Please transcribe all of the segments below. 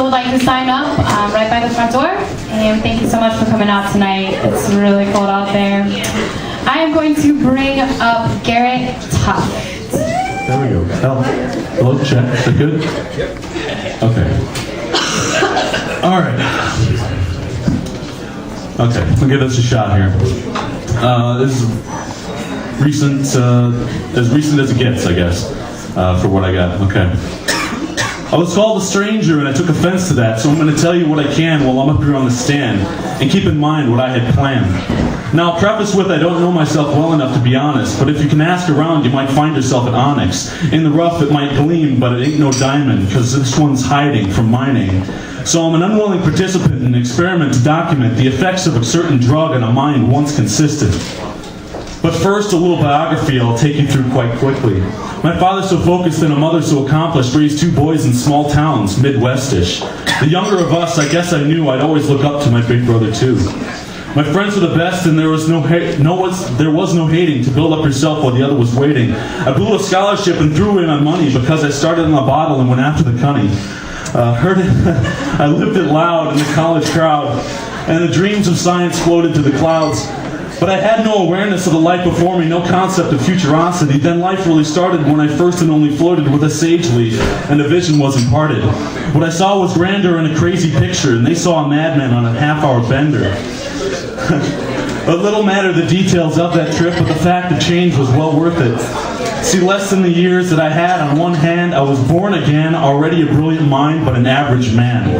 would like to sign up right by the front door. And thank you so much for coming out tonight. It's really cold out there. I am going to bring up Garrett Tuft. There we go. Hello, check. Is that good? Yep. Okay. All right. Okay, we'll give this a shot here. This is recent, as recent as it gets, I guess, for what I got. Okay. I was called a stranger and I took offense to that, so I'm going to tell you what I can while I'm up here on the stand, and keep in mind what I had planned. Now, I'll preface with I don't know myself well enough to be honest, but if you can ask around, you might find yourself an onyx. In the rough, it might gleam, but it ain't no diamond, because this one's hiding from mining. So I'm an unwilling participant in an experiment to document the effects of a certain drug on a mind once consistent. But first, a little biography I'll take you through quite quickly. My father so focused and a mother so accomplished raised two boys in small towns, Midwestish. The younger of us, I guess I knew I'd always look up to my big brother too. My friends were the best, and there was no hating to build up yourself while the other was waiting. I blew a scholarship and threw away my money because I started in a bottle and went after the cunny. I lived it loud in the college crowd, and the dreams of science floated to the clouds. But I had no awareness of the life before me, no concept of futurosity. Then life really started when I first and only floated with a sage leaf, and a vision was imparted. What I saw was grandeur and a crazy picture, and they saw a madman on a half-hour bender. But little matter the details of that trip, but the fact of change was well worth it. See, less than the years that I had, on one hand, I was born again, already a brilliant mind, but an average man.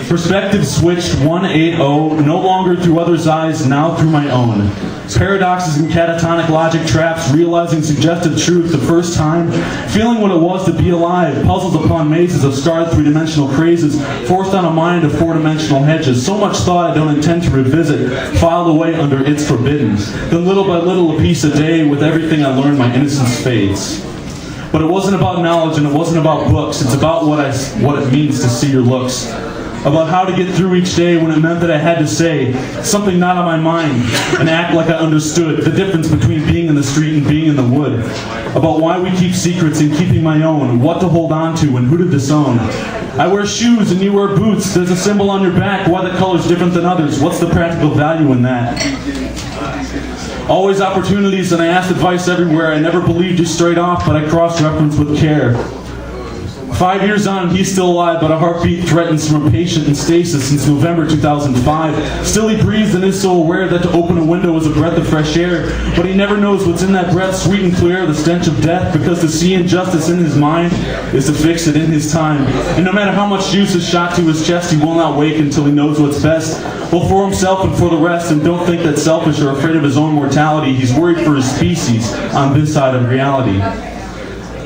Perspective switched 180, no longer through others' eyes, now through my own. Paradoxes and catatonic logic traps, realizing suggestive truth the first time, feeling what it was to be alive, puzzles upon mazes of scarred three-dimensional crazes, forced on a mind of four-dimensional hedges, so much thought I don't intend to revisit, filed away under its forbidden. Then little by little, a piece a day, with everything I learned, my innocence fades. But it wasn't about knowledge and it wasn't about books, it's about what it means to see your looks. About how to get through each day when it meant that I had to say something not on my mind and act like I understood the difference between being in the street and being in the wood. About why we keep secrets and keeping my own, what to hold on to and who to disown. I wear shoes and you wear boots, there's a symbol on your back, why the color's different than others, what's the practical value in that? Always opportunities and I asked advice everywhere, I never believed you straight off, but I cross-reference with care. 5 years on, he's still alive, but a heartbeat threatens from a patient in stasis since November 2005. Still he breathes and is so aware that to open a window is a breath of fresh air, but he never knows what's in that breath, sweet and clear, the stench of death, because to see injustice in his mind is to fix it in his time. And no matter how much juice is shot to his chest, he will not wake until he knows what's best, both for himself and for the rest, and don't think that selfish or afraid of his own mortality. He's worried for his species on this side of reality.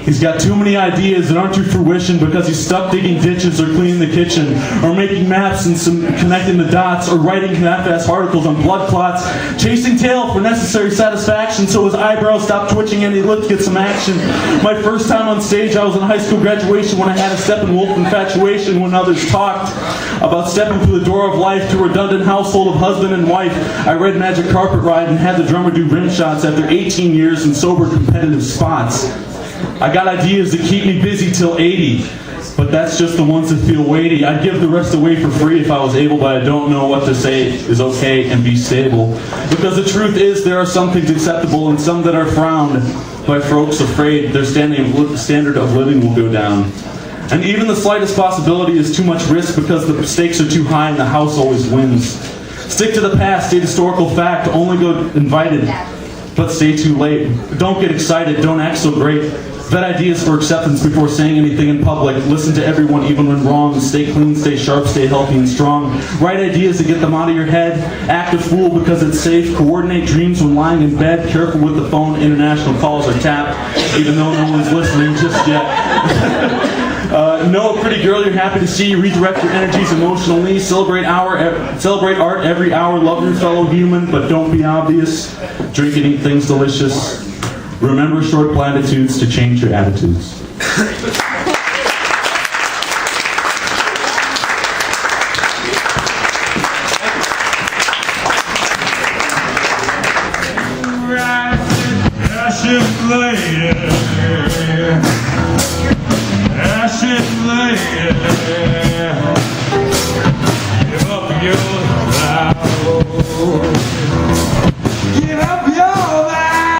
He's got too many ideas that aren't to fruition because he's stuck digging ditches or cleaning the kitchen or making maps and connecting the dots or writing half-assed articles on blood clots, chasing tail for necessary satisfaction so his eyebrows stop twitching and he looks to get some action. My first time on stage, I was in high school graduation when I had a Steppenwolf infatuation when others talked about stepping through the door of life to a redundant household of husband and wife. I read Magic Carpet Ride and had the drummer do rim shots after 18 years in sober competitive spots. I got ideas that keep me busy till 80, but that's just the ones that feel weighty. I'd give the rest away for free if I was able, but I don't know what to say is okay and be stable. Because the truth is there are some things acceptable and some that are frowned by folks afraid their standard of living will go down. And even the slightest possibility is too much risk because the stakes are too high and the house always wins. Stick to the past, state historical fact, only go invited, but stay too late. Don't get excited, don't act so great. Vet ideas for acceptance before saying anything in public. Listen to everyone even when wrong. Stay clean, stay sharp, stay healthy and strong. Write ideas to get them out of your head. Act a fool because it's safe. Coordinate dreams when lying in bed. Careful with the phone. International calls are tapped, even though no one's listening just yet. Know a pretty girl you're happy to see. Redirect your energies emotionally. Celebrate art every hour. Love your fellow human, but don't be obvious. Drink and eat things delicious. Remember short platitudes to change your attitudes. Ashes laid